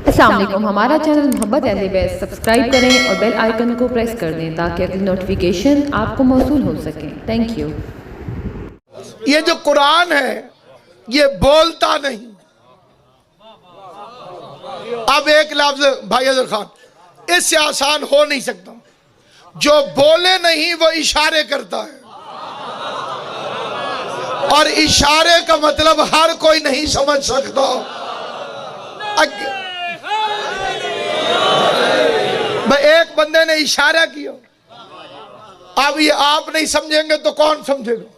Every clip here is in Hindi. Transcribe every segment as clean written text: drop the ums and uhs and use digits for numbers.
अस्सलाम वालेकुम। हमारा चैनल मोहब्बत अहले बैत सब्सक्राइब करें और बेल आइकन को प्रेस कर दें ताकि अगली नोटिफिकेशन आपको मौसूल हो सके। Thank you. ये जो कुरान है ये बोलता नहीं। अब एक लफ्ज भाई अजहर खान, इससे आसान हो नहीं सकता। जो बोले नहीं वो इशारे करता है, और इशारे का मतलब हर कोई नहीं समझ सकता। भाई एक बंदे ने इशारा किया, अब ये आप नहीं समझेंगे तो कौन समझेगा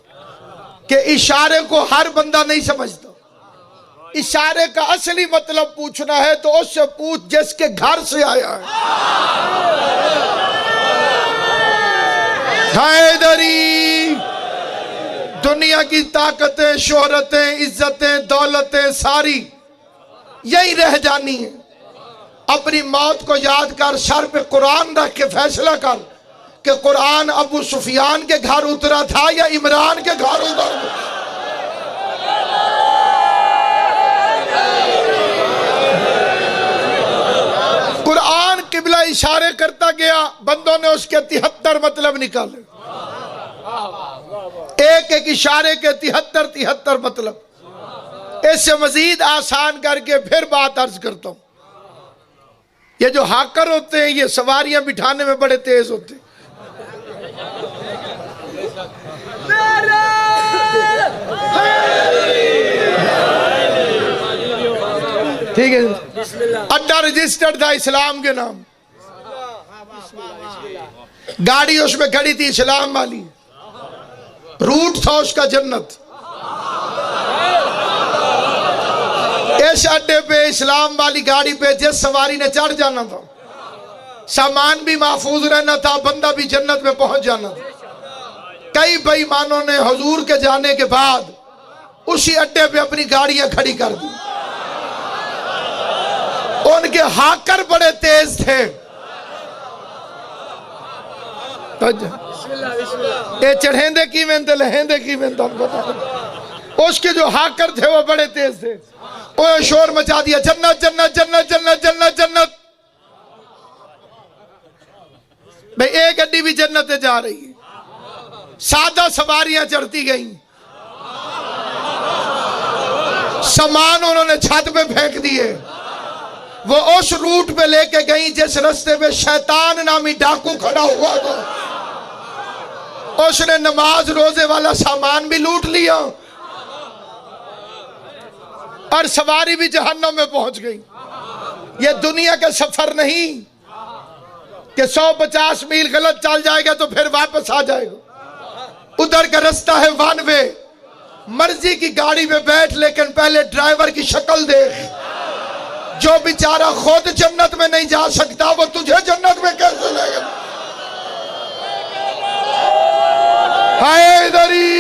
कि इशारे को हर बंदा नहीं समझता। इशारे का असली मतलब पूछना है तो उससे पूछ जिसके घर से आया है। हैदरी, दुनिया की ताकतें, शोहरतें, इज्जतें, दौलतें सारी यही रह जानी है। अपनी मौत को याद कर, सर पे कुरान रख के फैसला कर कि कुरान अबू सुफियान के घर उतरा था या इमरान के घर उतरा। कुरान किबला इशारे करता गया, बंदों ने उसके 73 मतलब निकाले। एक एक इशारे के 73 मतलब। इससे मजीद आसान करके फिर बात अर्ज करता हूं। ये जो हाकर होते हैं ये सवारियां बिठाने में बड़े तेज होते हैं। ठीक है, अड्डा रजिस्टर्ड था इस्लाम के नाम, गाड़ी उसमें खड़ी थी इस्लाम वाली, रूट था उसका जन्नत। इस अड्डे पे इस्लाम वाली गाड़ी पे जिस सवारी ने चढ़ जाना था, सामान भी महफूज रहना था, बंदा भी जन्नत में पहुंच जाना था। कई बेईमानों ने हुजूर के जाने के बाद उसी अड्डे पे अपनी गाड़ियां खड़ी कर दी। उनके हाकर बड़े तेज थे। ये चढ़ेंदे की मेहनत, लहेंदे की मेहनत। उसके जो हाकर थे वो बड़े तेज थे। वो शोर मचा दिया, जन्नत जन्नत जन्नत जन्नत जन्नत जन्नत। भाई एक गड्डी भी जन्नत जा रही है, सादा सवारियां चढ़ती गई, सामान उन्होंने छत पे फेंक दिए। वो उस रूट पे लेके गई जिस रास्ते पे शैतान नामी डाकू खड़ा हुआ था। उसने नमाज रोजे वाला सामान भी लूट लिया और सवारी भी जहन्नम में पहुंच गई। ये दुनिया का सफर नहीं कि 150 मील गलत चल जाएगा तो फिर वापस आ जाएगा। उधर का रास्ता है वन वे। मर्जी की गाड़ी में बैठ, लेकिन पहले ड्राइवर की शक्ल देख। जो बेचारा खुद जन्नत में नहीं जा सकता वो तुझे जन्नत में कैसे लेगा? हैदरी,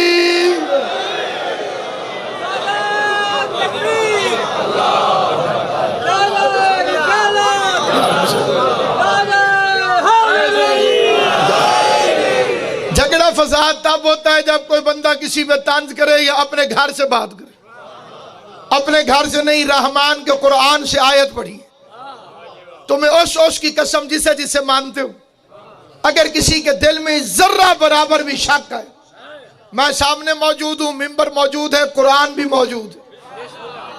झगड़ा फसाद तब होता है जब कोई बंदा किसी पे तंज करे या अपने घर से बात करे। अपने घर से नहीं, रहमान के कुरान से आयत पढ़ी। तुम्हें उस की कसम जिसे जिसे मानते हो, अगर किसी के दिल में जर्रा बराबर भी शक है, मैं सामने मौजूद हूं, मिंबर मौजूद है, कुरान भी मौजूद है।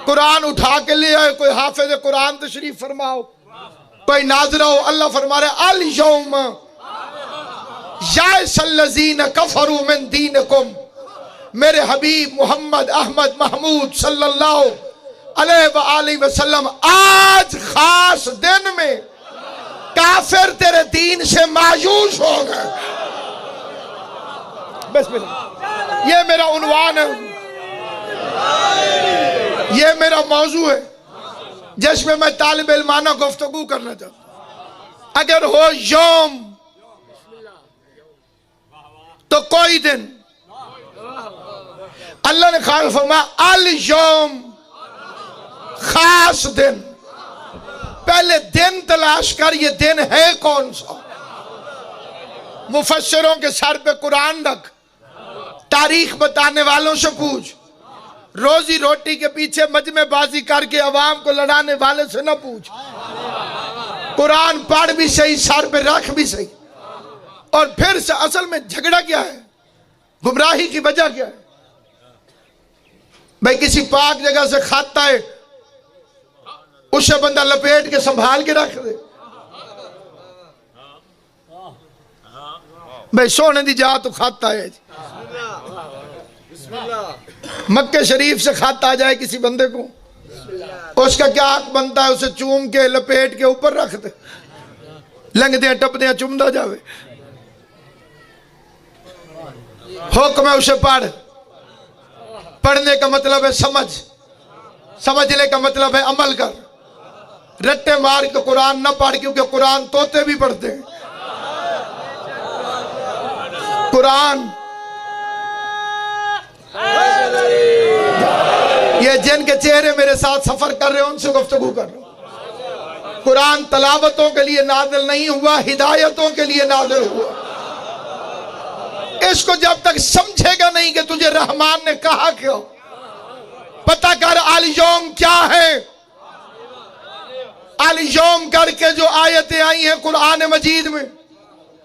कुरान उठा के ले आए, कोई हाफिज कुरान तशरीफ फरमाओ, कोई नाज़िर हो। अल्लाह फरमा रहे अल यौम यासल्लज़ीन कफरू मिन दीनकुम। मेरे हबीब मोहम्मद अहमद महमूद सल्लल्लाहु अलैहि वसल्लम, आज खास दिन में काफिर तेरे दीन से मायूस हो गए। बस ये मेरा उन्वान है, ये मेरा मौजू है जिसमें मैं तालिब इल्माना गुफ्तगू करना चाहता। अगर हो यौम तो कोई दिन, अल्लाह ने खास फरमाया अल यौम, खास दिन। पहले दिन तलाश कर, ये दिन है कौन सा? मुफस्सिरों के सर पे कुरान रख, तारीख बताने वालों से पूछ, रोजी रोटी के पीछे मजमेबाजी करके अवाम को लड़ाने वाले से न पूछ। कुरान पढ़ भी सही, सर पे रख भी सही। और फिर से असल में झगड़ा क्या है, गुमराही की वजह क्या है? भाई किसी पाक जगह से खाता है, उसे बंदा लपेट के संभाल के रख दे। भाई सोने दी जा तो खाता है, मक्के शरीफ से खाता आ जाए किसी बंदे को, उसका क्या हक बनता है? उसे चूम के लपेट के ऊपर रख दे, लंघदे टपदे चुमदा जावे। हुक्म है उसे पढ़, पढ़ने का मतलब है समझ, समझने का मतलब है अमल कर। रट्टे मार के कुरान न पढ़, क्योंकि कुरान तोते भी पढ़ते हैं। कुरान ये जिनके चेहरे मेरे साथ सफर कर रहे हैं उनसे गुफ्तगू कर रहा हूं। कुरान तलावतों के लिए नाज़िल नहीं हुआ, हिदायतों के लिए नाज़िल हुआ। इसको जब तक समझेगा नहीं कि तुझे रहमान ने कहा क्यों, पता कर अल यौम क्या है। अल यौम करके जो आयतें आई हैं कुरान मजीद में,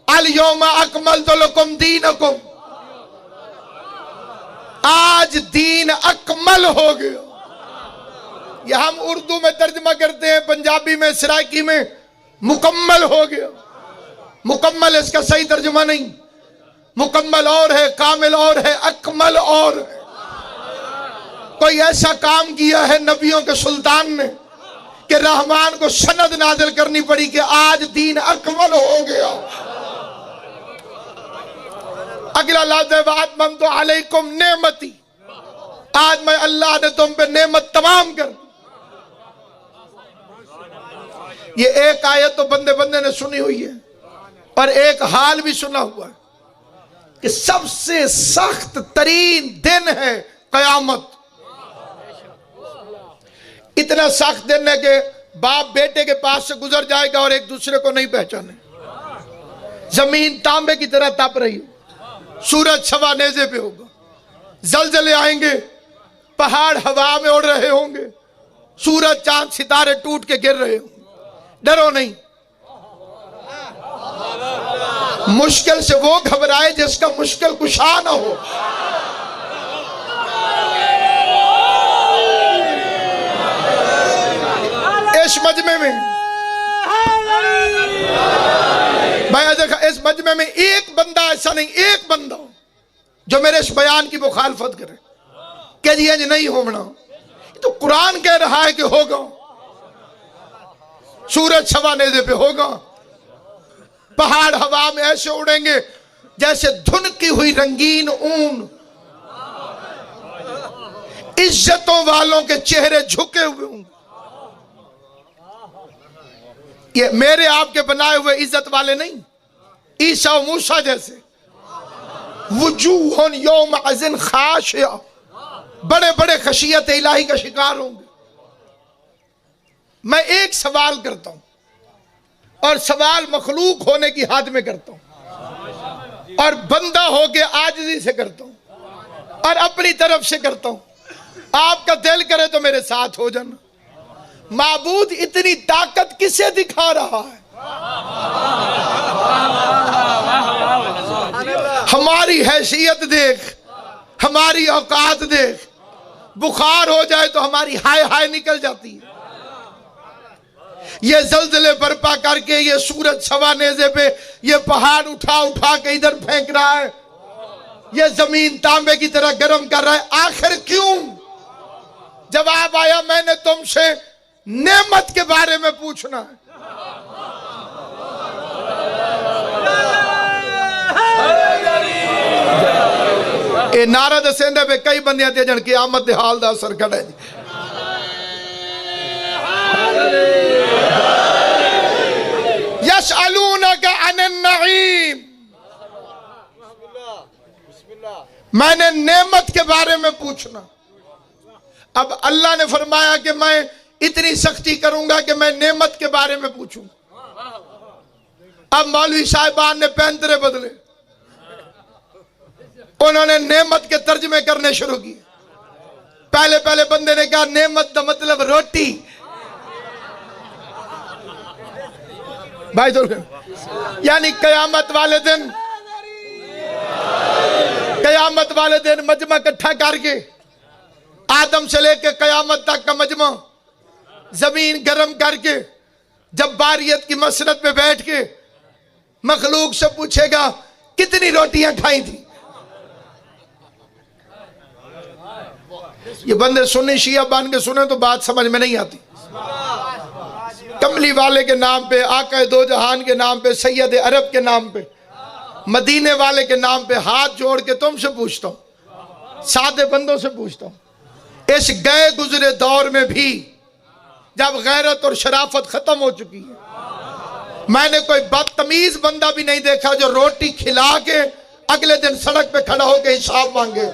अल यौम अकमलतु लकुम दीनकुम, आज दीन अकमल हो गया। यह हम उर्दू में तर्जमा करते हैं, पंजाबी में, सराइकी में मुकम्मल हो गया। मुकम्मल इसका सही तर्जुमा नहीं, मुकम्मल और है, कामिल और है, अकमल और है। कोई ऐसा काम किया है नबियों के सुल्तान ने कि रहमान को सनद नाज़िल करनी पड़ी कि आज दीन अकमल हो गया। अगला लफ्ज़ है वअतममतु अलैकुम नेमती, आज मैं अल्लाह ने तुम पे नेमत तमाम कर। ये एक आयत तो बंदे बंदे ने सुनी हुई है, और एक हाल भी सुना हुआ है कि सबसे सख्त तरीन दिन है कयामत। इतना सख्त दिन है कि बाप बेटे के पास से गुजर जाएगा और एक दूसरे को नहीं पहचाने। जमीन तांबे की तरह तप रही, सूरज सवा नेज़े पे होगा, जलजले आएंगे, पहाड़ हवा में उड़ रहे होंगे, सूरज चांद सितारे टूट के गिर रहे होंगे। डरो नहीं, मुश्किल से वो घबराए जिसका मुश्किल कुशा न हो। इस मजमे में भाई देखा, इस मजमे में एक बंदा ऐसा नहीं, एक बंदा जो मेरे इस बयान की मुखालफत करे कह दिया जी नहीं होना। तो कुरान कह रहा है कि होगा, सूरज सवा नेज़े पे होगा, पहाड़ हवा में ऐसे उड़ेंगे जैसे धुनकी हुई रंगीन ऊन, इज्जतों वालों के चेहरे झुके हुए होंगे। ये मेरे आपके बनाए हुए इज्जत वाले नहीं, ईसा और मूसा जैसे। वुजूहुन यौमअज़िन खाशिया, बड़े बड़े खशियत इलाही का शिकार होंगे। मैं एक सवाल करता हूं, और सवाल मखलूक होने की हद में करता हूं, और बंदा होके आजिज़ी से करता हूं, और अपनी तरफ से करता हूं। आपका दिल करे तो मेरे साथ हो जाना। माबूद इतनी ताकत किसे दिखा रहा है? हमारी हैसियत देख, हमारी औकात देख। बुखार हो जाए तो हमारी हाय हाय निकल जाती है। ये जलजले बर्पा करके, ये सूरज सवा नेज़े पे, ये पहाड़ उठा उठा के इधर फेंक रहा है, ये जमीन तांबे की तरह गर्म कर रहा है। आखिर क्यों? जवाब आया, मैंने तुमसे नेमत के बारे में पूछना है। ये नारा दसेंदे पे कई बंदियां ते जन क़यामत दे हाल दा असर खड़ा है। यसअलूनका अनिन नईम, मैंने नेमत के बारे में पूछना। अब अल्लाह ने फरमाया कि मैं इतनी सख्ती करूंगा कि मैं नेमत के बारे में पूछूं। अब मौलवी साहिबान ने पैंतरे बदले, उन्होंने नेमत के तर्जमे करने शुरू किए। पहले पहले बंदे ने कहा नेमत का मतलब रोटी। भाई तो यानी कयामत वाले दिन मजमा इकट्ठा करके आदम से लेकर कयामत तक का मजमा जमीन गर्म करके जब बारियत की मसरत पे बैठ के मखलूक से पूछेगा कितनी रोटियां खाई थी। ये बंदे सुन्नी शिया बन के सुने तो बात समझ में नहीं आती। कमली वाले के नाम पे, आका दो जहान के नाम पे, सैयद अरब के नाम पे, मदीने वाले के नाम पे हाथ जोड़ के तुमसे पूछता हूं, सादे बंदों से पूछता हूं, इस गए गुजरे दौर में भी जब गैरत और शराफत खत्म हो चुकी है, मैंने कोई बदतमीज बंदा भी नहीं देखा जो रोटी खिला के अगले दिन सड़क पे खड़ा होकर हिसाब मांगे।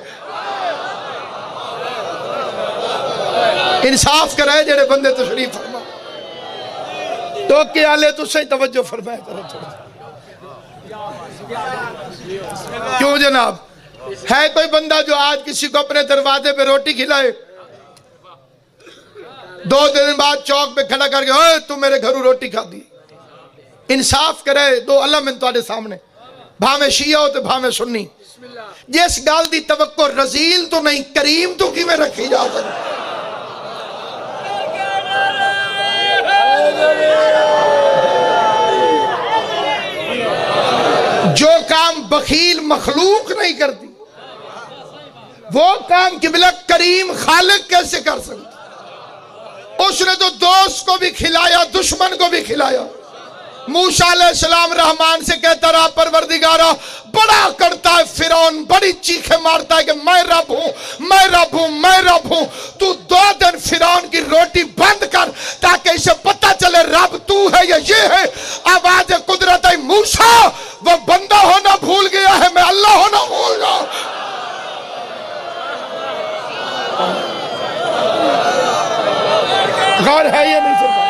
इंसाफ करे जेड़े बंदे तशरीफ फरमा तो के आले तो सही तवज्जो फरमाए। क्यों जनाब, है कोई बंदा जो आज किसी को अपने दरवाजे पे रोटी खिलाए, 2 दिन बाद चौक पे खड़ा करके ओए तू मेरे घरों रोटी खा दी। इंसाफ करे। दो अलम इन तुहाडे सामने, भावे शिया हो तो भावे सुन्नी। जिस गल दी तवक्को रजील तो नहीं करीम तो किवें रखी जा सकती। जो काम बखील मखलूक नहीं करती वो काम किबला करीम खालिक कैसे कर सकती। उसने तो दोस्त को भी खिलाया, दुश्मन को भी खिलाया। मूसा अलैहिस्सलाम रहमान से कहता रहा परवरदिगारा बड़ा करता है फिरौन, बड़ी चीखें मारता है कि मैं रब हूं, मैं रब हूं, मैं रब हूं। तू 2 दिन फिरौन की रोटी बंद कर ताकि इसे पता चले रब तू है या ये है। आवाज कुदरत है मूसा वो बंदा होना भूल गया है, मैं अल्लाह होना भूल गया। गौर है ये नहीं सुनता।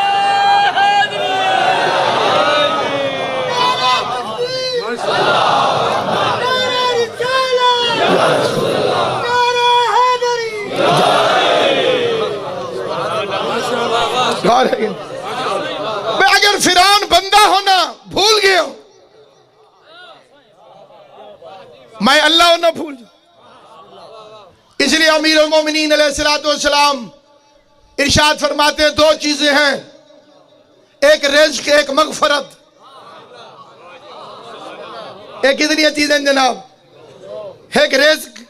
अगर फिरौन बंदा होना भूल गया, मैं अल्लाह होना भूल जाऊं। इसलिए अमीरुल मोमिनीन अलैहिस्सलातु वस्सलाम इरशाद फरमाते हैं 2 चीजें हैं, एक रिज़्क़, एक मग़फ़रत। एक कितनी चीजें जनाब, एक रिज़्क़,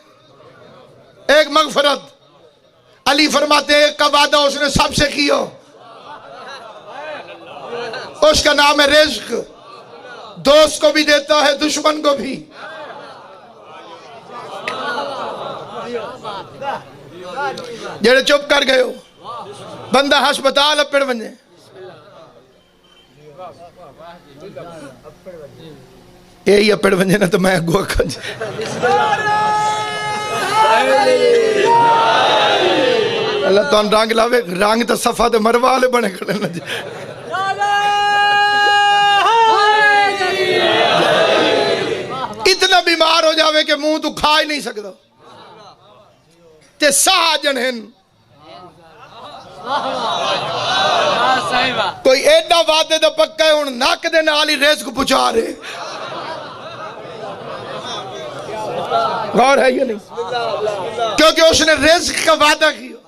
एक मग़फ़रत। अली फरमाते हैं एक का वादा उसने सबसे किया, उसका नाम है रिज़्क़। दोस्त को भी देता है, दुश्मन को भी। जेड़े चुप कर गए हो, बंदा हस्पताल अपड़ वने, यही अपड़ वने ना तो मैं अगो अल्लाह तो रंग लावे। रंग तो सफा तो मरवा वाले बने खड़े ना। इतना बीमार हो जावे कि मुंह तू खा ही नहीं सकता, ते साह जनहन। कोई एडा वादे दा पक्का है, हुण नक दे नाल ही रिज़्क़ पहुंचा रहे। गौर है ये नहीं, क्योंकि उसने रिज़्क़ का वादा किया।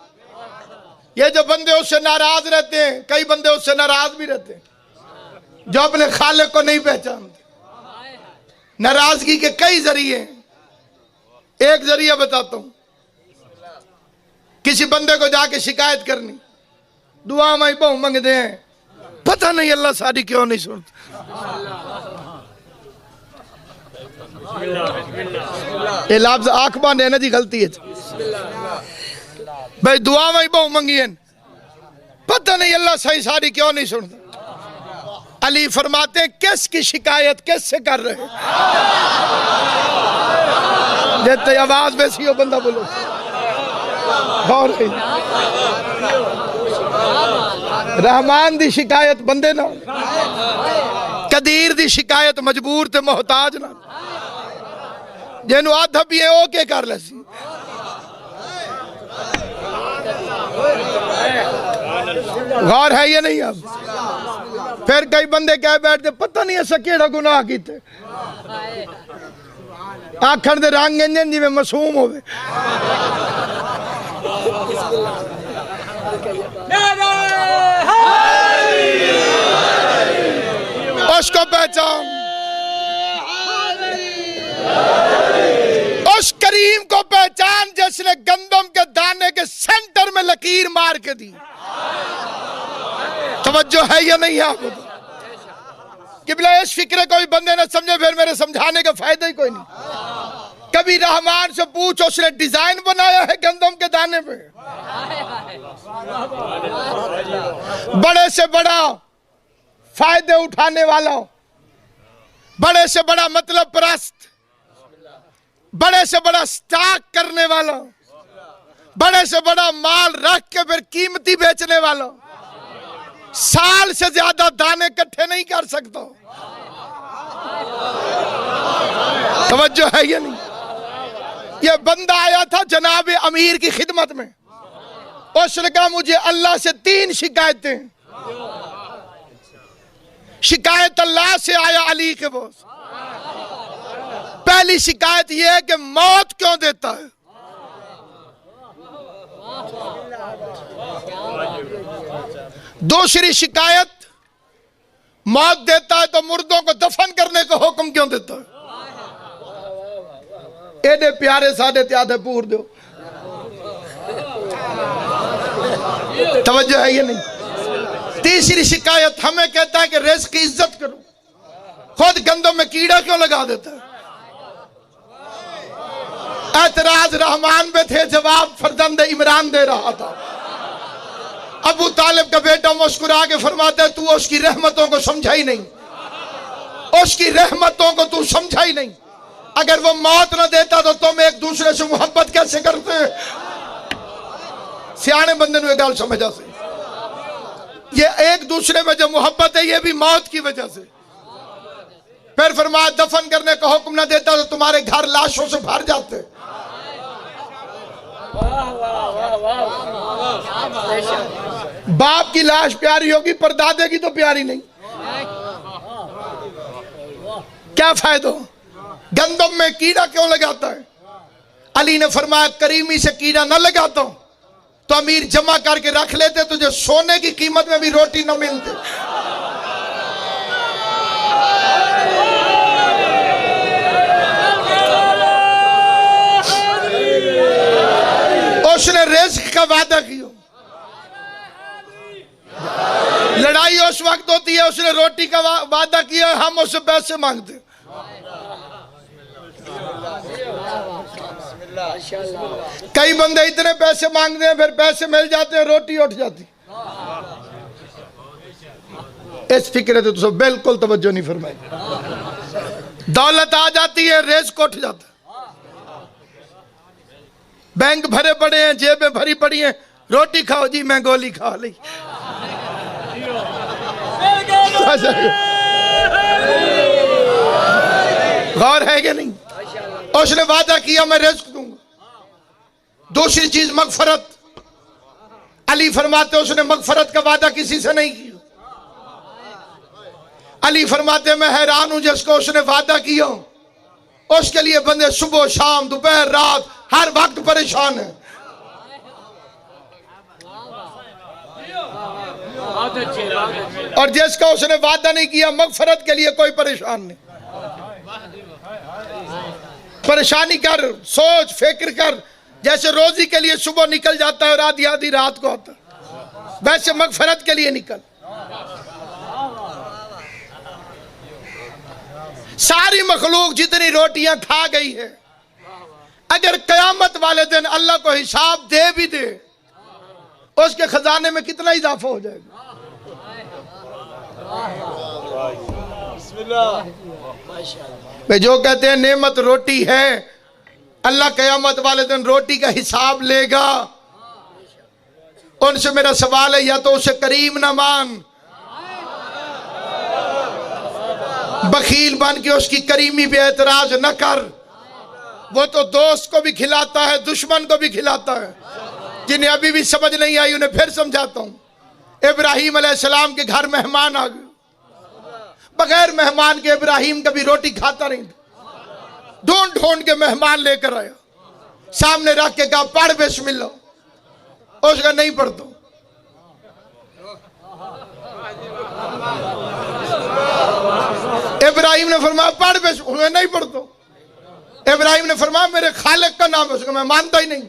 ये जो बंदे उससे नाराज रहते हैं, कई बंदे उससे नाराज भी रहते हैं जो अपने खालिक को नहीं पहचानते। नाराजगी के कई जरिए, एक जरिया बताता हूं। किसी बंदे को जाके शिकायत करनी, दुआ में बहु मंगते हैं, पता नहीं अल्लाह सारी क्यों नहीं सुनता। ये लफ्ज़ आंख बांधे ना जी, गलती है भाई। दुआ में बहु मंगी है, पता नहीं अल्लाह सही सारी क्यों नहीं सुनता। अली फरमाते हैं किसकी शिकायत किससे कर रहे हैं? जैसे आवाज वैसी हो बंदा बोलो। रहमान दी शिकायत बंदे ना, कदीर दी शिकायत मजबूर ते मोहताज ना। जिन्हों आधा भी है ओ के कर लसी। गौर है ये नहीं? अब फिर कई बंदे कह बैठते पता नहीं ऐसा केड़ा गुनाह कीते, आखर दे रंग इंजन जिवें मासूम होवे। उसको पहचान, उस करीम को पहचान जिसने गंदम के दाने के सेंटर में लकीर मार के दी। तवज्जो है या नहीं आपको? किबला इस फिक्रे कोई बंदे न समझे फिर मेरे समझाने का फायदा ही कोई नहीं। कभी रहमान से पूछ उसने डिजाइन बनाया है गंदम के दाने पे? बड़े से बड़ा फायदे उठाने वाला, बड़े से बड़ा मतलब परस्त, बड़े से बड़ा स्टॉक करने वाला, बड़े से बड़ा माल रख के फिर कीमती बेचने वाला साल से ज्यादा दाने इकट्ठे नहीं कर सकता। तवज्जो है या नहीं? ये बंदा आया था जनाब अमीर की खिदमत में, उसने कहा मुझे अल्लाह से 3 शिकायतें। शिकायत अल्लाह से आया अली के बॉस। पहली शिकायत यह है कि मौत क्यों देता है? दूसरी शिकायत, मौत देता है तो मुर्दों को दफन करने का हुक्म क्यों देता है? एडे प्यारे सादे त्यादे पूर दो। तवज्जो है ये नहीं? तीसरी शिकायत हमें कहता है कि रिज़्क़ की इज्जत करो, खुद गंदम में कीड़ा क्यों लगा देता है? एतराज रहमान में थे, जवाब फरजंद इमरान दे रहा था। अबू तालिब का बेटा मुस्कुरा के फरमाता है तू उसकी रहमतों को समझा ही नहीं, उसकी रहमतों को तू समझा ही नहीं। अगर वो मौत न देता तो तुम एक दूसरे से मोहब्बत कैसे करते? सियाने बंदे ने गल समझा से, ये एक दूसरे में जो मोहब्बत है ये भी मौत की वजह से। फिर फरमाया दफन करने का हुक्म न देता तो तुम्हारे घर लाशों से भर जाते। बाप की लाश प्यारी होगी पर दादे की तो प्यारी नहीं, क्या फायदा? गंदम में कीड़ा क्यों लगाता है? अली ने फरमाया करीमी से कीड़ा न लगाता तो अमीर जमा करके रख लेते, तुझे सोने की कीमत में भी रोटी न मिलती। उसने रिज़्क़ का वादा किया, लड़ाई उस वक्त होती है उसने रोटी का वादा किया, हम उससे पैसे मांगते। कई बंदे इतने पैसे मांगते हैं फिर पैसे मिल जाते हैं, रोटी उठ जाती। इस फिक्र तो तुम बिल्कुल तवज्जो नहीं फरमाई। दौलत आ जाती है, रिज़्क़ उठ जाता है। बैंक भरे पड़े हैं, जेबें भरी पड़ी हैं, रोटी खाओ जी, मैं गोली खा ली। गौर है कि नहीं? उसने वादा किया मैं रिज़्क़ दूंगा। दूसरी चीज मगफरत, अली फरमाते उसने मगफरत का वादा किसी से नहीं किया। अली फरमाते मैं हैरान हूं जिसको उसने वादा किया उसके लिए बंदे सुबह शाम दोपहर रात हर वक्त परेशान है। और जिसका उसने वादा नहीं किया मगफरत के लिए कोई परेशान नहीं। परेशानी कर, सोच फिक्र कर, जैसे रोजी के लिए सुबह निकल जाता है और आधी आधी रात को आता है, वैसे मगफरत के लिए निकल। सारी मखलूक जितनी रोटियां खा गई है, अगर कयामत वाले दिन अल्लाह को हिसाब दे भी दे उसके खजाने में कितना इजाफा हो जाएगा। वे जो कहते हैं नेमत रोटी है, अल्लाह कयामत वाले दिन रोटी का हिसाब लेगा। उनसे मेरा सवाल है, या तो उसे करीम ना मान, बखील बन के उसकी करीमी पे एतराज न कर। वो तो दोस्त को भी खिलाता है, दुश्मन को भी खिलाता है। जिन्हें अभी भी समझ नहीं आई उन्हें फिर समझाता हूं। इब्राहिम अलैहिस्सलाम के घर मेहमान आ गए, बगैर मेहमान के इब्राहिम कभी रोटी खाता नहीं, ढूंढ ढूंढ के मेहमान लेकर आया, सामने रख के कहा पढ़ बिस्मिल्लाह, उसका नहीं पढ़ता। इब्राहिम ने फरमाया पढ़ बिस्मिल्लाह, नहीं पढ़ता। इब्राहिम ने फरमाया मेरे खालिक का नाम है, उसको मैं मानता ही नहीं।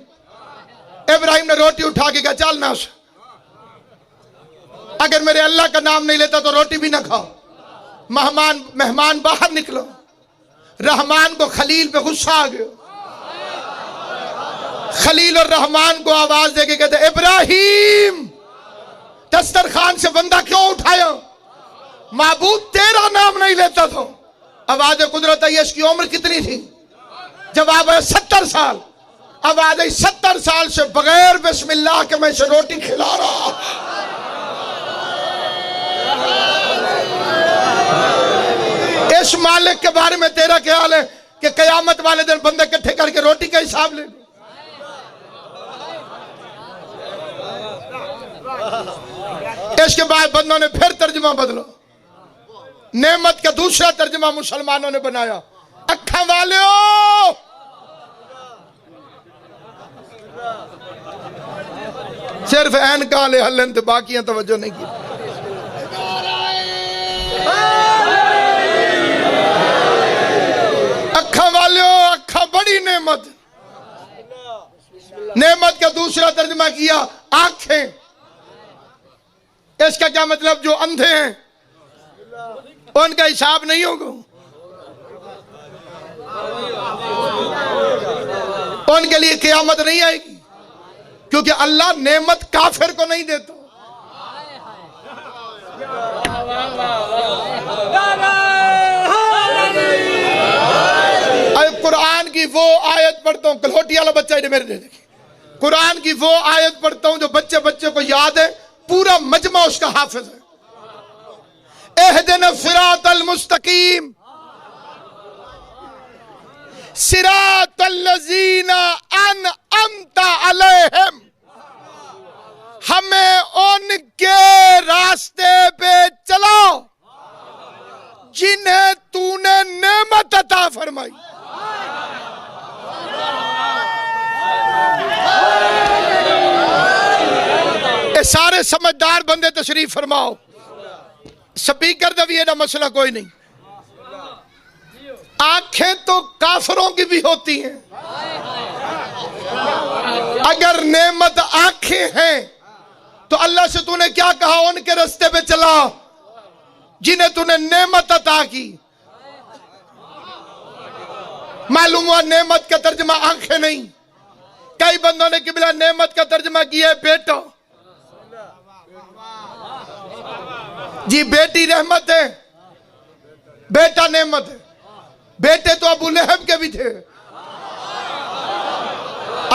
इब्राहिम ने रोटी उठा के कहा चल नाश, अगर मेरे अल्लाह का नाम नहीं लेता तो रोटी भी ना खाओ। मेहमान बाहर निकलो, रहमान को खलील पे गुस्सा आ गया। खलील और रहमान को आवाज देके कहते इब्राहिम दस्तरखान से बंदा क्यों उठाया? माबूद तेरा नाम नहीं लेता तो। आवाज कुदरत आई, इसकी उम्र कितनी थी? जवाब है 70 साल। आवाज आई 70 साल से बगैर बिस्मिल्लाह के मैं इसे रोटी खिला रहा। इस मालिक के बारे में तेरा ख्याल है कि कयामत वाले दिन बंदे इकट्ठे करके रोटी का हिसाब ले? इसके बाद बंदों ने फिर तर्जुमा बदला, नेमत का दूसरा तर्जुमा मुसलमानों ने बनाया, अखा वाले सिर्फ ऐन काले हलन तो बाकी तवज्जो नहीं की। अखा वाले अखा बड़ी नेमत। नेमत का दूसरा तर्जुमा किया आंखें। इसका क्या मतलब? जो अंधे हैं उनका हिसाब नहीं होगा, उनके लिए क़यामत नहीं आएगी, क्योंकि अल्लाह नेमत काफिर को नहीं देता। कुरान की वो आयत पढ़ता हूं, कलहोटी वाला बच्चा मेरे देखिए, कुरान की वो आयत पढ़ता हूं जो बच्चे बच्चे को याद है, पूरा मजमा उसका हाफिज है। एहदिना सिरातल मुस्तकीम सिरातल लजीना अनअमता अलैहिम, हमें उनके रास्ते पे चलाओ जिन्हें तूने नेमत अता फरमाई। सारे समझदार बंदे तशरीफ फरमाओ। स्पीकर का भी एदा मसला कोई नहीं। आंखें तो काफिरों की भी होती हैं। अगर नेमत आंखें हैं तो अल्लाह से तूने क्या कहा? उनके रास्ते पे चला जिन्हें तूने नेमत अता की। मालूम हुआ नेमत का तर्जमा आंखें नहीं। कई बंदों ने किबला नेमत का तर्जमा किया है बेटा। जी बेटी रहमत है, बेटा नेमत है। बेटे तो अबू लहब के भी थे।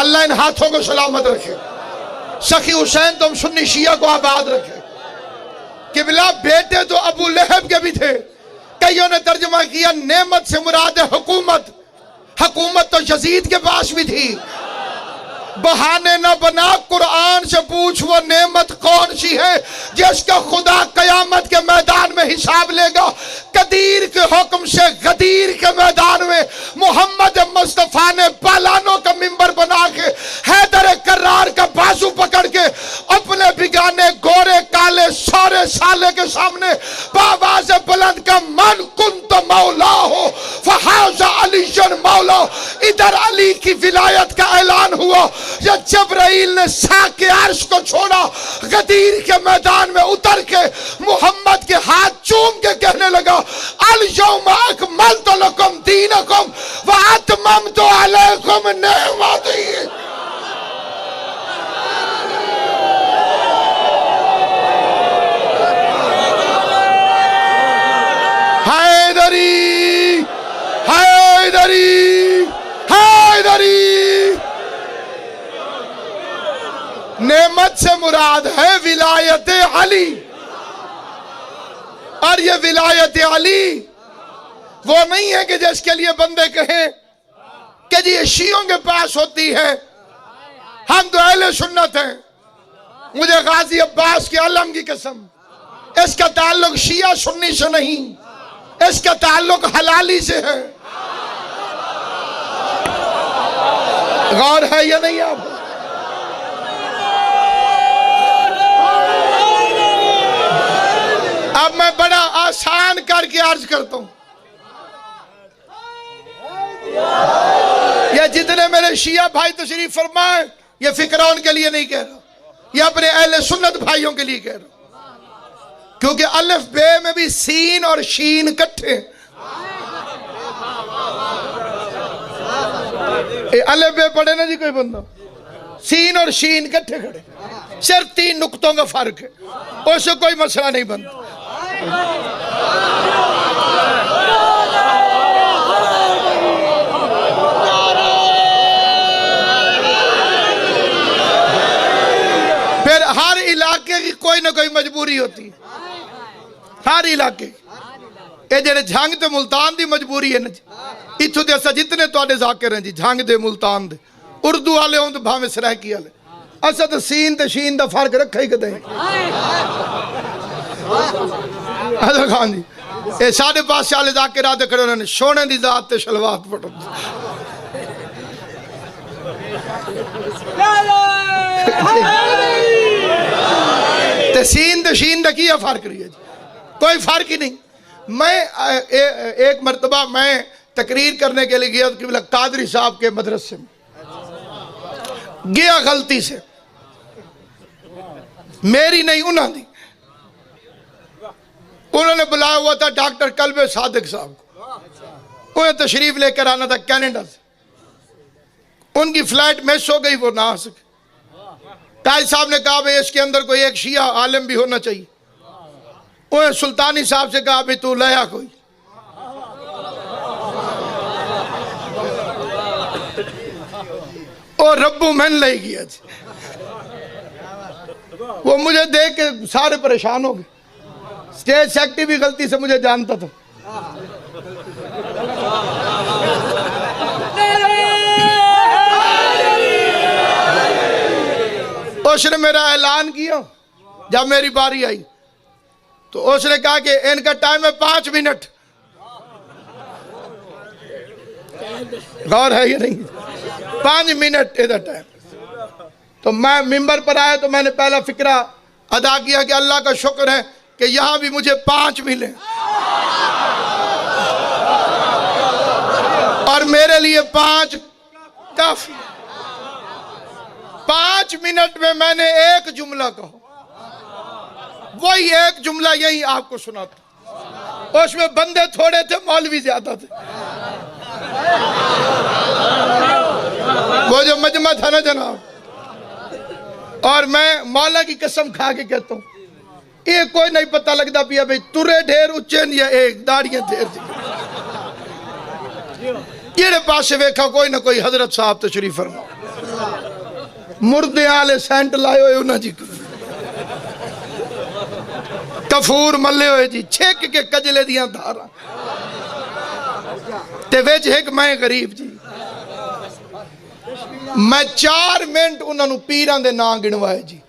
अल्लाह इन हाथों को सलामत रखे। सखी हुसैन तुम सुन्नी शिया को आबाद रखे। किबला बेटे तो अबू लहब के भी थे। कईयों ने तर्जुमा किया नेमत से मुराद है हुकूमत। हुकूमत तो यजीद के पास भी थी। बहाने न बना, कुरान से पूछ वो नेमत कौन सी है जिसका खुदा कयामत के मैदान में हिसाब लेगा। कदीर के हुक्म से गदीर के मैदान में मोहम्मद मुस्तफा ने पालानों का मिंबर बना के हैदर करार का बाजू पकड़ के अपने बिगाने गोरे काले सारे साले के सामने बावाज़ बुलंद का मन कुन तो मौला हो फहाजा अली मौला। इधर अली की विलायत का ऐलान हुआ। जब जबराइल ने साके अर्श को छोड़ा, गदीर के मैदान में उतर के मोहम्मद के हाथ चूम के कहने लगा अल यौमा अकमलतु लकुम दीनकुम व अतममतु अलैकुम निअमती। हैदरी हैदरी हैदरी। नेमत से मुराद है विलायत अली। और ये विलायत अली वो नहीं है कि जिसके लिए बंदे कहें कि जी ये शियों के पास होती है, हम तो अहले सुन्नत हैं। मुझे गाजी अब्बास के आलम की कसम, इसका ताल्लुक शिया सुन्नी से नहीं, इसका ताल्लुक हलाली से है। गौर है या नहीं आप? अब मैं बड़ा आसान करके अर्ज करता हूं, ये जितने मेरे शिया भाई तशरीफ फरमाए, ये फिक्राउन के लिए नहीं कह रहा, ये अपने अहले सुन्नत भाइयों के लिए कह रहा, क्योंकि अलिफ बे में भी सीन और शीन इकट्ठे। अलिफ बे पढ़े ना जी कोई बंदा, सीन और शीन इकट्ठे खड़े, सिर्फ 3 नुक्तों का फर्क है, उससे कोई मसला नहीं बनता। फिर हर इलाके की कोई ना कोई मजबूरी होती है, हर इलाके। ये जेड़े झंग ते मुल्तान दी मजबूरी है ना जी, इत्थों दे असा जितने तुहाडे ज़ाकिर हैं जी, झंग दे मुल्तान दे, उर्दू वाले हों तो भावें सराइकी वाले, असा तो सीन ते शीन दा फर्क रखा ही कदे। हज़रत खान जी ये साढ़े पास वाले ज़ाकिर आते खड़े, उन्होंने सोने दी ज़ात ते शलवात पढ़ो, ते सीन ते शीन दा क्या फर्क रही है जी? कोई फर्क ही नहीं। मैं एक मरतबा मैं तकरीर करने के लिए गया तो कादरी साहब के मदरसे में गया, गलती से मेरी नहीं उन्होंने, उन्होंने बुलाया हुआ था डॉक्टर कल्बे सादिक साहब को, उन्हें तशरीफ लेकर आना था कनाडा से, उनकी फ्लाइट मिस हो गई, वो ना आ सके। ताज साहब ने कहा भाई इसके अंदर कोई एक शिया आलिम भी होना चाहिए, उन्हें सुल्तानी साहब से कहा भाई तू लाया कोई, और रब्बू मैन ले गया, वो मुझे देख के सारे परेशान हो गए। स्टेज सेक्रेटरी भी गलती से मुझे जानता था, उसने मेरा ऐलान किया। जब मेरी बारी आई तो उसने कहा कि इनका टाइम है 5 मिनट। गौर है ये नहीं, 5 मिनट इधर टाइम। तो मैं मिंबर पर आया तो मैंने पहला फिक्रा अदा किया कि अल्लाह का शुक्र है कि यहां भी मुझे 5 मिले, और मेरे लिए 5 काफी। 5 मिनट में मैंने एक जुमला कहा, वही एक जुमला यही आपको सुनाता। उसमें बंदे थोड़े थे, मौलवी ज्यादा थे। वो जो मजमा था ना जनाब, और मैं मौला की कसम खा के कहता हूं, ये कोई नहीं पता लगता पिया भाई तुरे ढेर उच्चे या एक दाड़ियां ढेर थी। जेड़े पासे वेखा कोई ना कोई हजरत साहब तशरीफ फरमा, मुर्दे आले सेंट लाए हुए उन्हें जी, कफूर मले हुए जी, छेक के कजले दियां धारा, ते विच एक मैं गरीब जी। मैं 4 मिनट उन्होंने पीरां दे नाम गिनवाए जी,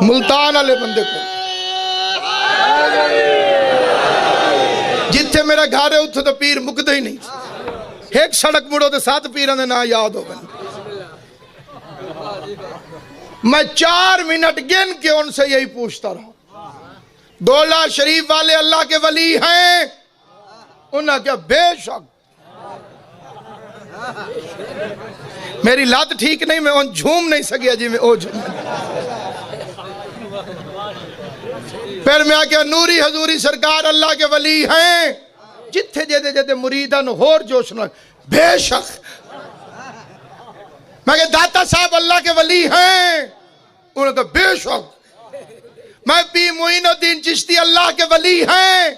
मुल्तान वाले बंदे को। जिथे मेरा घर है उथे तो पीर मुकदे ही नहीं, एक सड़क मुड़ो तो 7 पीरां दे नाम याद हो गए। मैं 4 मिनट गिन के उनसे यही पूछता रहा, दौला शरीफ वाले अल्लाह के वली हैं? उन्होंने क्या बेशक। मेरी लात ठीक नहीं, मैं उन झूम नहीं सकिया जी, मैं ओ झूम। फिर मैं क्या नूरी हजूरी सरकार अल्लाह के वली हैं? जिथे जेदे जेदे मुरीदां नूं होर जोश न, बेशक। मैं क्या दाता साहब अल्लाह के वली हैं? उन्होंने कहा बेशक। मैं पी मोइनुद्दीन चिश्ती अल्लाह के वली हैं?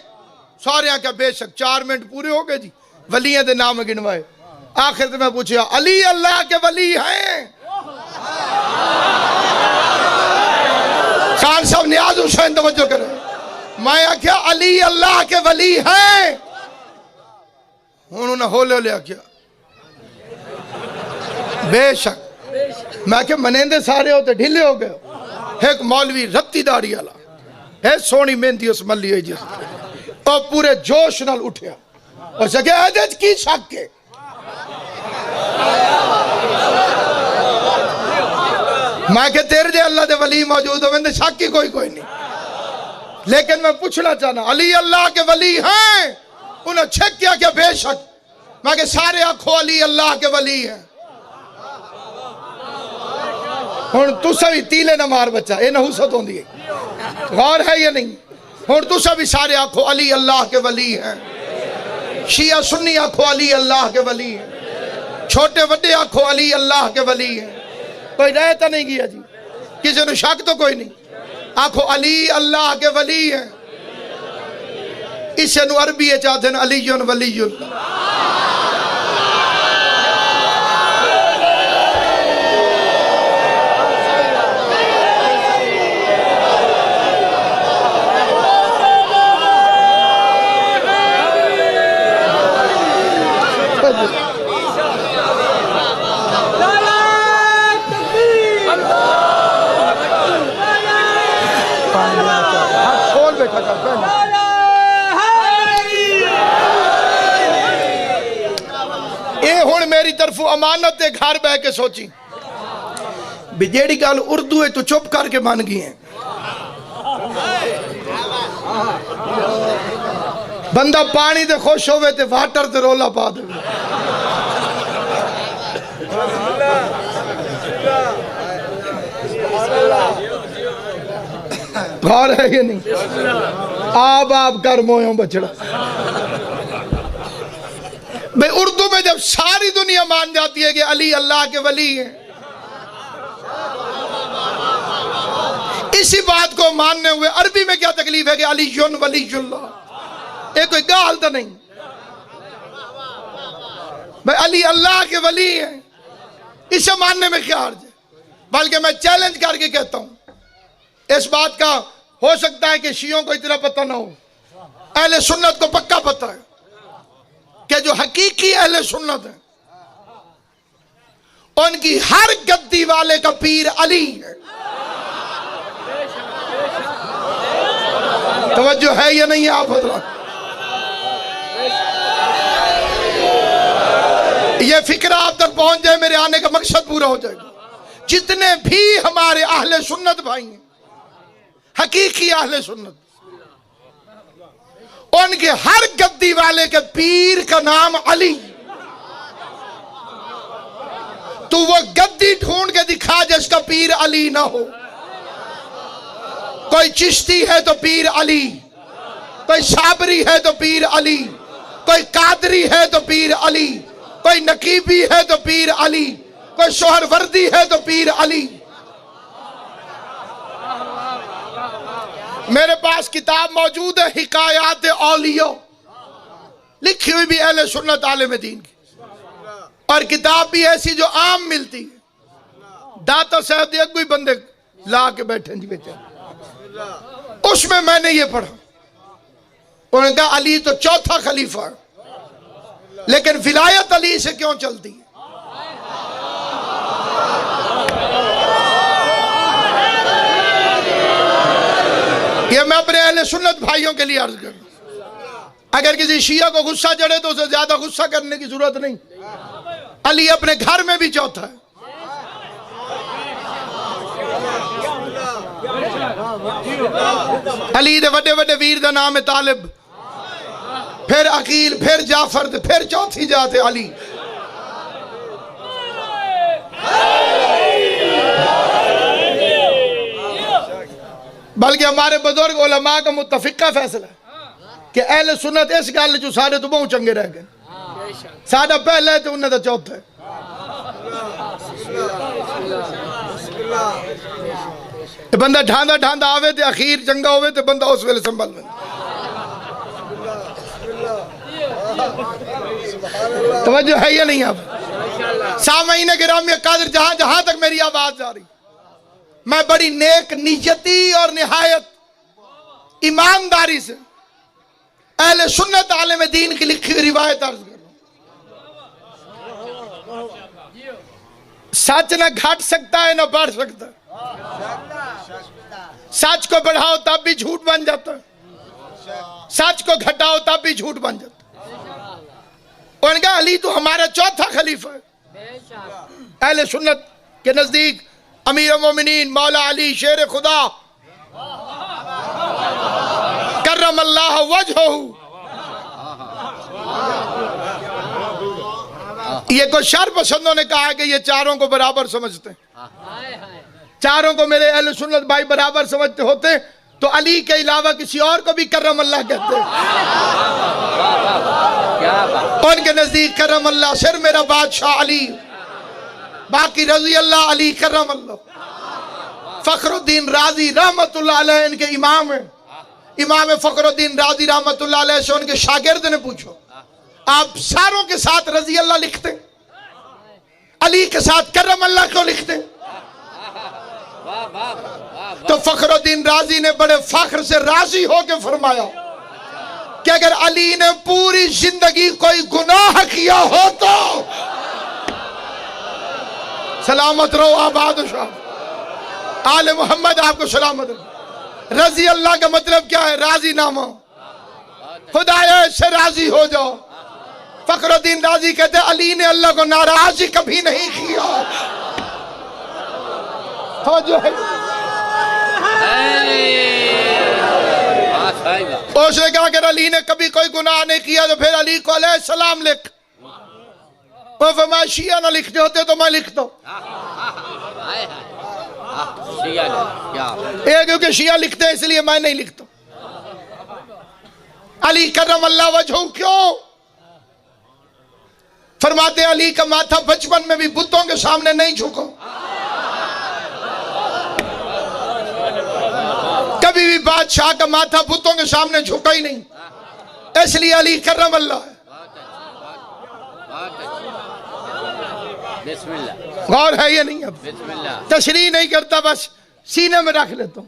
सारे क्या बेशक। 4 मिनट पूरे हो गए जी, वलियां दे नाम गिनवाए। आखिर तो मैं पूछा अली अल्लाह के वली हैं? खान साहब नियाज हुसैन तवज्जो करें, मैं आख्या अली अल्लाह के वली हैं? उन्होंने होले होले आख्या बेशक। मैं क्या मनेंदे सारे हो तो ढीले हो गए। एक मौलवी रत्ती दाड़ी वाला है, सोनी मेहंदी उस मल्ली हुई जिस तो पूरे जोश नाल उठिया और सके एदे च की शक है। मैं क्या तेरे दे अल्लाह दे वली मौजूद हो मैंने शक ही कोई नहीं। लेकिन मैं पूछना चाहना अली अल्लाह के वली हैं? उन्हें छक किया क्या? बेशक। मैं क्या सारे आखो अली अल्लाह के वली हैं। हुण तुसा भी तीले न मार बच्चा, ये नहुसत होंदी है, गौर है या नहीं? हुण तुसा भी सारे आखो अली अल्लाह के वली हैं। शिया सुन्नी आखो अली अल्लाह के वली हैं, छोटे बड़े आखो अली अल्लाह के वली हैं। कोई रह तो नहीं गया जी, किसी ने शक तो कोई नहीं। आखो अली अल्लाह के वली हैं। इसे नु अरबी चाहते हैं अलीयुन वलीयुन। हुण मेरी तरफों अमानत है, घर बह के सोची भी जेड़ी गल उर्दू है तू चुप करके मान गई है। बंदा पानी दे खुश होवे ते वाटर ते रोला पा दे। गौर है ये नहीं? आप कर मोयो बछड़ा। भाई उर्दू में जब सारी दुनिया मान जाती है कि अली अल्लाह के वली हैं, इसी बात को मानने हुए अरबी में क्या तकलीफ है कि अली युन वलीयुल्लाह? ये कोई गाल तो नहीं। भाई अली अल्लाह के वली हैं, इसे मानने में क्या अर्ज है? बल्कि मैं चैलेंज करके कहता हूं इस बात का हो सकता है कि शियों को इतना पता ना हो, अहले सुन्नत को पक्का पता है कि जो हकीकी अहले सुन्नत है उनकी हर गद्दी वाले का पीर अली है। तवज्जो है या नहीं? आप ये फिक्र आप तक पहुंच जाए, मेरे आने का मकसद पूरा हो जाएगा। जितने भी हमारे अहले सुन्नत भाई हैं, हकीकी अहले सुन्नत, उनके हर गद्दी वाले के पीर का नाम अली। तो वो गद्दी ढूंढ के दिखा जिसका पीर अली ना हो। कोई चिश्ती है तो पीर अली, कोई साबरी है तो पीर अली, कोई कादरी है तो पीर अली, कोई नकीबी है तो पीर अली, कोई सोहरवर्दी है तो पीर अली। मेरे पास किताब मौजूद है हिकायात औलिया, लिखी हुई भी अहले सुन्नत आलिम दीन की, और किताब भी ऐसी जो आम मिलती है। दाता साहब दे कोई बंदे ला के बैठे जी बेटे, उसमें मैंने ये पढ़ा। उन्होंने कहा अली तो चौथा खलीफा है, लेकिन विलायत अली से क्यों चलती है? ये मैं अपने अहले सुन्नत भाइयों के लिए अर्ज कर रहा हूं। अगर किसी शिया को गुस्सा चढ़े तो उसे ज्यादा गुस्सा करने की जरूरत नहीं। अली अपने घर में भी चौथा है। अली दे वड्डे वड्डे वीर दा नाम है तालिब, फिर अकील, फिर जाफर, फिर चौथी जात है अली। बल्कि हमारे बुजुर्ग उलमा का मुत्तफिका फैसला कि अहले सुन्नत इस गल चो सारे तो बहुत चंगे रह गए। साडा पहला है तो उन्हें तो चौथा है। बंदा ढांदा ढांदा आवे तो अखीर चंगा होवे तो बंदा उस वेले संभल में। तवज्जो है या नहीं? आप सामईन गिरामी कादिर, जहां जहां तक मेरी आवाज जा रही, मैं बड़ी नेक नियती और निहायत ईमानदारी से अहले सुन्नत आलिम दीन की लिखी हुई रिवायत अर्ज कर रहा हूं। सच न घट सकता है न बढ़ सकता। सच को बढ़ाओ तब भी झूठ बन जाता है, सच को घटाओ तब भी झूठ बन जाता है। उनका अली तो हमारा चौथा खलीफा है। अहले सुन्नत के नजदीक अमीर मोमिनीन मौला अली शेर खुदा करमल्लाह वजहहू, ये कुछ शर पसंदों ने कहा है कि ये चारों को बराबर समझते हैं। चारों को मेरे अहले सुन्नत भाई बराबर समझते होते तो अली के अलावा किसी और को भी करम अल्लाह कहते हैं। उनके नजदीक करम अल्लाह सिर्फ मेरा बादशाह अली, बाकी रजी अल्लाह अली करम अल्लाह। फखरुद्दीन राजी रहमतुल्लाह अलैह इनके इमाम है। इमाम फखरुद्दीन राजी रहमतुल्लाह अलैह से उनके शागिर्द ने पूछो, आप सारों के साथ रजी अल्लाह लिखते, अली के साथ करम अल्लाह क्यों लिखते? तो फखरुद्दीन राजी ने बड़े फख्र से राजी होकर फरमाया कि अगर अली ने पूरी जिंदगी कोई गुनाह किया हो तो सलामत रहो आबाद शाह आले मोहम्मद आपको सलामत रहो। रजी अल्लाह का मतलब क्या है? राजी नामा, खुदाया से राजी हो जाओ। फखरुद्दीन राजी कहते अली ने अल्लाह को नाराज कभी नहीं किया। उसने कहा अगर अली ने कभी कोई गुनाह नहीं किया तो फिर अली को अलैहि सलाम लिख। वो फरमाया शिया ना लिखते होते तो मैं लिखता हूँ। क्योंकि शिया लिखते हैं इसलिए मैं नहीं लिखता। अली करम अल्लाह वजहू क्यों? फरमाते अली का माथा बचपन में भी बुतों के सामने नहीं झुका, कभी भी बादशाह का माथा बुतों के सामने झुका ही नहीं, इसलिए अली करम अल्लाह है। गौर है ये नहीं? अब तशरीह नहीं करता, बस सीने में रख लेता हूं।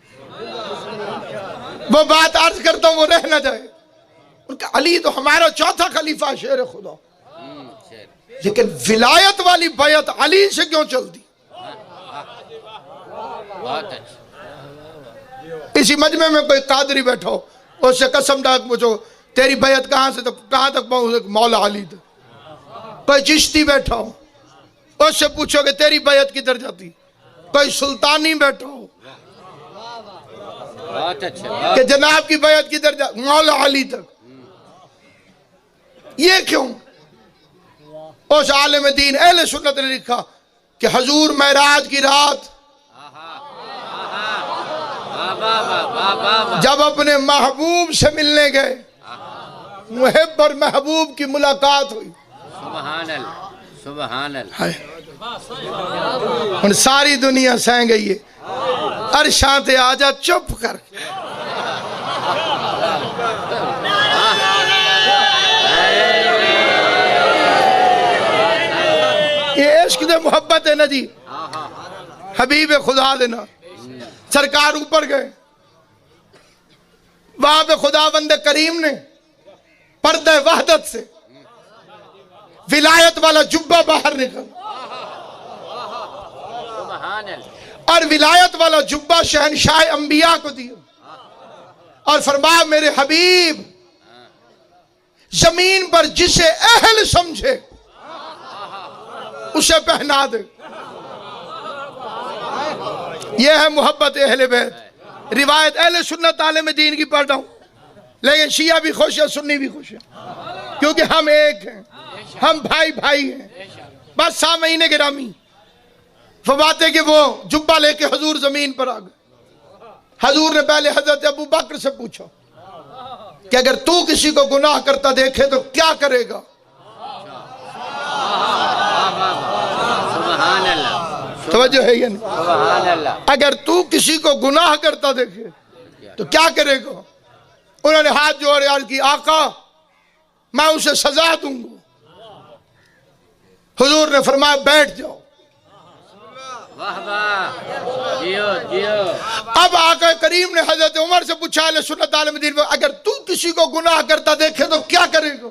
वो बात अर्ज करता हूं वो रह ना जाए। उनका अली तो हमारा चौथा खलीफा शेर खुदा, लेकिन विलायत वाली बैत अली से क्यों चलती? इसी मजमे में कोई कादरी बैठा हो, उससे कसम दाग पूछो तेरी बैत कहां से तक कहां तक पहुंच? मौला अली तक। कोई चिश्ती बैठा हो, उससे पूछोगे तेरी बैत किधर जाती? कोई सुल्तानी बैठा हो कि जनाब की बैत किधर जाती? मौला अली तक। ये क्यों? उस आलिम दीन अहले सुन्नत ने लिखा कि हजूर महराज की रात जब अपने महबूब से मिलने गए, मुहिब और महबूब की मुलाकात हुई। सुभान अल्लाह, सुभान अल्लाह। उन सारी दुनिया सह गई है, अरशाते आजा चुप कर। ये इश्क दे मोहब्बत है ना जी। हबीब खुदा देना सरकार ऊपर गए, वहां पे खुदावंद करीम ने पर्दे वहदत से विलायत वाला जुब्बा बाहर निकला, और विलायत वाला जुब्बा शहनशाह अंबिया को दिया और फरमाया मेरे हबीब जमीन पर जिसे अहल समझे उसे पहना दे। यह है मोहब्बत अहले बैत। रिवायत अहले सुन्नत आलिम दीन की पढ़ रहा हूं, लेकिन शिया भी खुश है, सुन्नी भी खुश है, क्योंकि हम एक हैं, हम भाई भाई हैं। बस 6 महीने गिरामी फरमाते कि वो जुब्बा लेके हजूर जमीन पर आ गए। हजूर ने पहले हजरत अबू बकर से पूछा कि अगर तू किसी को गुनाह करता देखे तो क्या करेगा? तवज्जो है या नहीं? अगर तू किसी को गुनाह करता देखे तो क्या करेगा? उन्होंने हाथ जोड़े अर्ज की आका मैं उसे सजा दूंगा। हुजूर ने फरमाया बैठ जाओ। जियो जियो। अब आका करीम ने हजरत उमर से पूछा सुन्नत आलिम दीन में अगर तू किसी को गुनाह करता देखे तो क्या करेगा?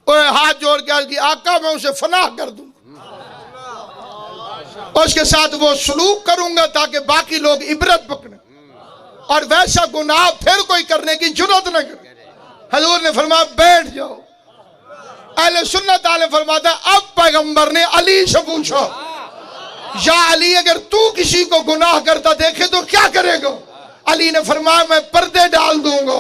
उन्होंने हाथ जोड़ के अर्ज की आका मैं उसे फनाह कर दूंगा। उसके साथ वो सलूक करूंगा ताकि बाकी लोग इबरत पकड़े और वैसा गुनाह फिर कोई करने की जुर्रत न करे। हजूर ने फरमाया बैठ जाओ। अहले सुन्नत वाले फरमाता अब पैगंबर ने अली से पूछा, या अली अगर तू किसी को गुनाह करता देखे तो क्या करेगा? अली ने फरमाया मैं पर्दे डाल दूंगा।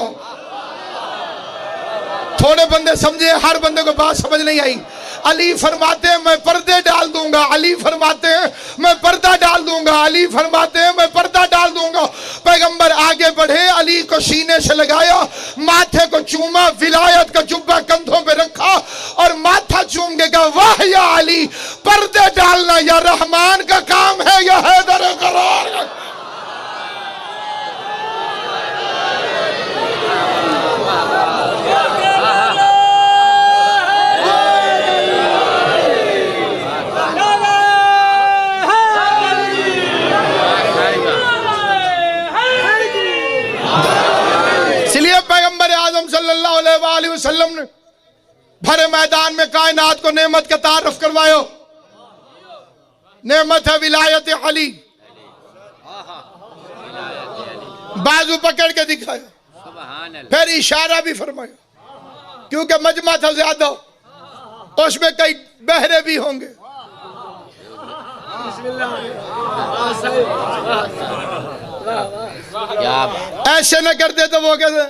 थोड़े बंदे समझे, हर बंदे को बात समझ नहीं आई। अली फरमाते हैं मैं पर्दे डाल दूंगा, अली फरमाते हैं मैं पर्दा डाल दूंगा, अली फरमाते हैं मैं पर्दा डाल दूंगा। पैगंबर आगे बढ़े, अली को सीने से लगाया, माथे को चूमा, विलायत का जुब्बा कंधों पे रखा और माथा चूम के कहा वाह या अली, पर्दे डालना या रहमान का काम है या हैदर करार का? सल्लल्लाहु अलैहि वसल्लम ने भरे मैदान में कायनात को नेमत का तारुफ करवायो। नेमत है विलायत अली। बाजू पकड़ के दिखाया, फिर इशारा भी फरमाया, क्योंकि मजमा था ज्यादा, उसमें कई बहरे भी होंगे। ऐसे न करते तो वो कहते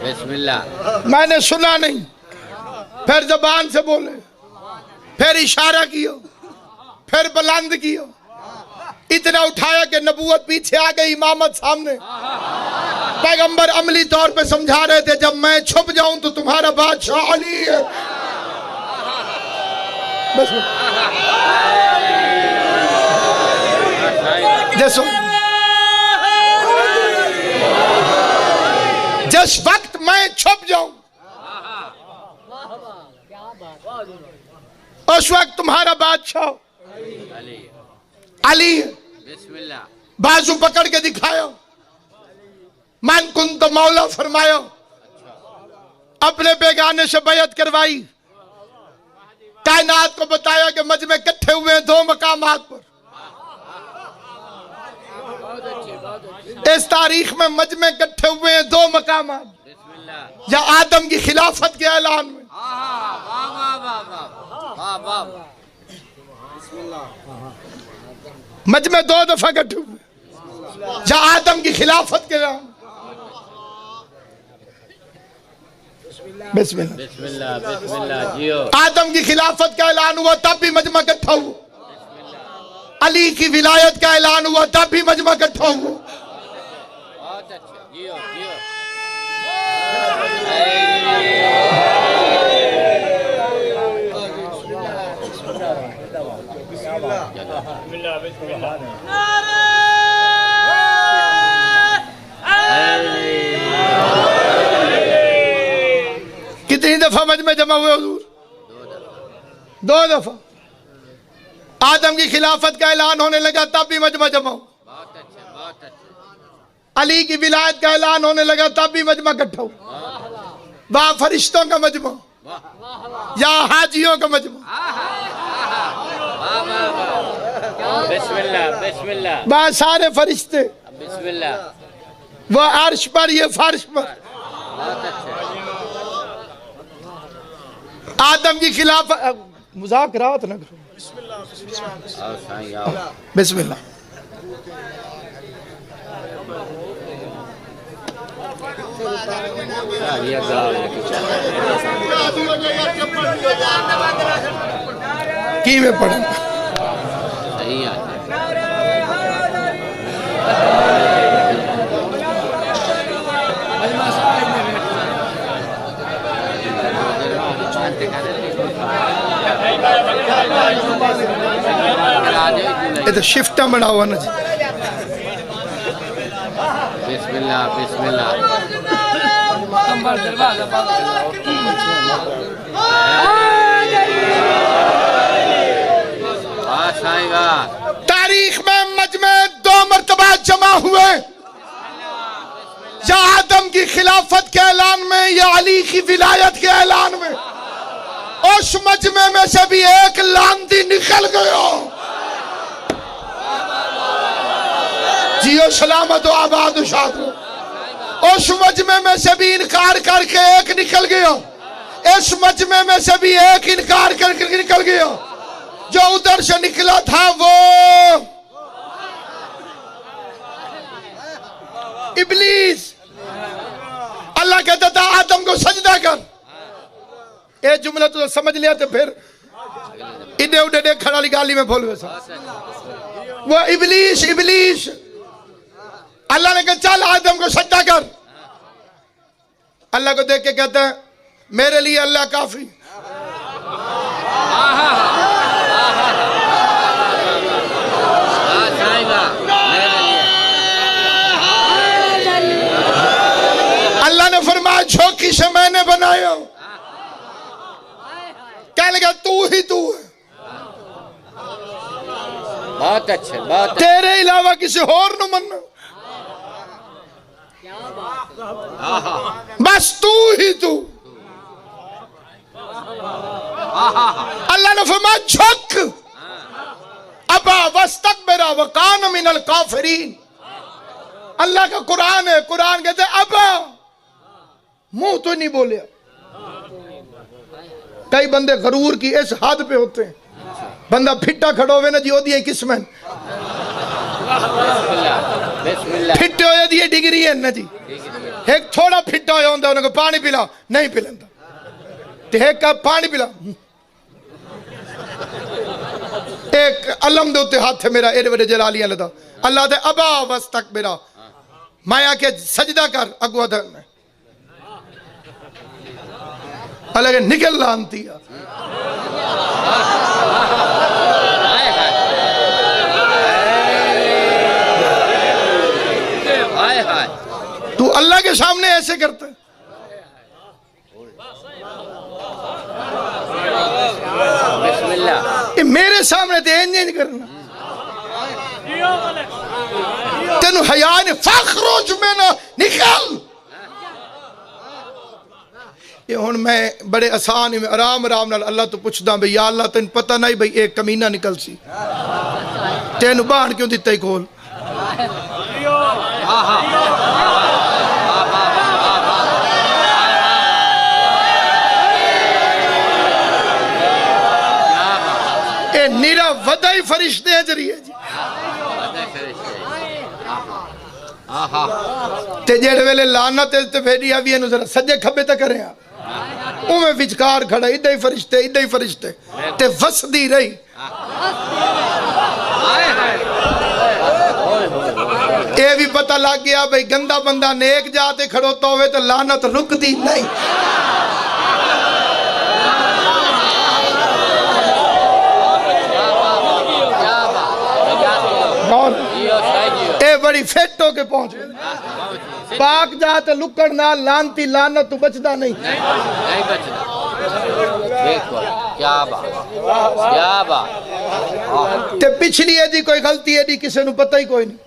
बिस्मिल्लाह, मैंने सुना नहीं। फिर जबान से बोले, फिर इशारा किया, फिर बुलंद किया, इतना उठाया कि नबूवत पीछे आ गई, इमामत सामने। पैगंबर अमली तौर पे समझा रहे थे जब मैं छुप जाऊं तो तुम्हारा बादशाह अली है। बस जिस वक्त मैं छुप जाऊं उस वक्त तुम्हारा बादशाह अली है। बाजू पकड़ के दिखाया, मन कुन तो मौला फरमाया, अपने बेगाने से बैयत करवाई, कायनात को बताया कि मजमे इकट्ठे हुए हैं दो मकामात पर। इस तारीख में मजमे इकट्ठे हुए हैं दो मकामात, या आदम की खिलाफत के ऐलान में, मजमे दो दफा इकट्ठे हुए, या आदम की खिलाफत के ऐलान। बिस्मिल्लाह बिस्मिल्लाह बिस्मिल्लाह जियो। आदम की खिलाफत का ऐलान हुआ तब भी मजमा इकट्ठा हुआ, अली की विलायत का ऐलान हुआ तब भी मजमा इकट्ठा हुआ। बहुत अच्छा, जियो जियो। कितनी दफा मजमे जमा हुए हुजूर? दो दफा। आदम की खिलाफत का ऐलान होने लगा तब भी मजमा जमा हुआ। बहुत अच्छा, बहुत अच्छा। अली की विलायत का ऐलान होने लगा तब भी मजमा इकट्ठा हुआ। वहां फरिश्तों का मजमा या हाजियों का मजमा। बिस्मिल्लाह बिस्मिल्लाह। वहां सारे फरिश्ते, बिस्मिल्लाह। वो अर्श पर, ये फर्श पर। आदम की खिलाफत, मुज़ाकरात न करो। बिस्मिल्लाह। की में पढ़ा ये तो शिफ्टा बना हुआ ना जी। बिस्मिल्लाह बिस्मिल्लाह। तारीख में मजमे दो मरतबा जमा हुए, या आदम की खिलाफत के ऐलान में या अली की विलायत के ऐलान में। उस मजमे में से भी एक लांती निकल गयो। जियो सलामत हो आबाद शाद। उस मजमे में से भी इनकार करके एक निकल गया। इस मजमे में से भी एक इनकार करके निकल गया। जो उधर से निकला था वो इब्लीस। अल्लाह कहता था आदम को सजदा कर। ये जुमला तो समझ लिया तो फिर इधे उधे खड़ा गाली में बोल वैसा। वो इब्लीस इब्लीस अल्लाह ने कहा चल आदम को सजदा कर। अल्लाह को देख के कहता है मेरे लिए अल्लाह काफी। अल्लाह ने फरमाया झोंकी से मैंने बनाया। क्या लगा तू ही तू है। बहुत अच्छे बहुत तेरे अलावा किसी और न मनना। बस तू ही तू। अल्लाह ने फरमाया झुक। अबा वस्तकबरा वकान मिनल काफिरीन। अल्लाह का कुरान है। कुरान कहते अबा मुंह तो नहीं बोले। कई बंदे गरूर की इस हद पे होते हैं। बंदा फिट्टा खड़ो हुए ना जी ओदी किस्मत फिट्टे हो दी डिग्री है ना जी। एक थोड़ा फिट्टा हो उनको पानी पिला नहीं पिलांदा ते एक कप पानी पिला। एक अलम दे उत्ते हाथ है मेरा एडे वडे जलालियां लदा। अल्लाह दे अबा वस्तकबिरा मैं आके सजदा कर अगवा दे अल्लाह के निकल लानती तू अल्लाह के सामने ऐसे करता है। ये मेरे सामने तो इंज करना तेन हया ने फखरोज में ना निकल। ये हुण मैं बड़े आसान आराम आराम नाल अल्लाह तो पुछदा भाई या अल्लाह तेन पता नहीं भाई एक कमीना निकल सी तेन बाण क्यों दिता ही खोल। ए निरा वदाई फरिश्ते जरिए जी ते जेड़े वेले लानत ते फेरी आवी इनु जरा सज्जे खब्बे ते करे उमें विचकार खड़ा इदा ही फरिश्ते ते वसदी रही। ये भी पता लग गया भाई गंदा बंदा नेक जाते खड़ोता होवे तो लानत रुकती नहीं। ए बड़ी फिट होके पहुंच पाक जाते लुकड़ ना लानती लानत तू बचदा नहीं बचदा। देखो क्या बात ते पिछली एदी कोई गलती एदी किसी को पता ही कोई नहीं।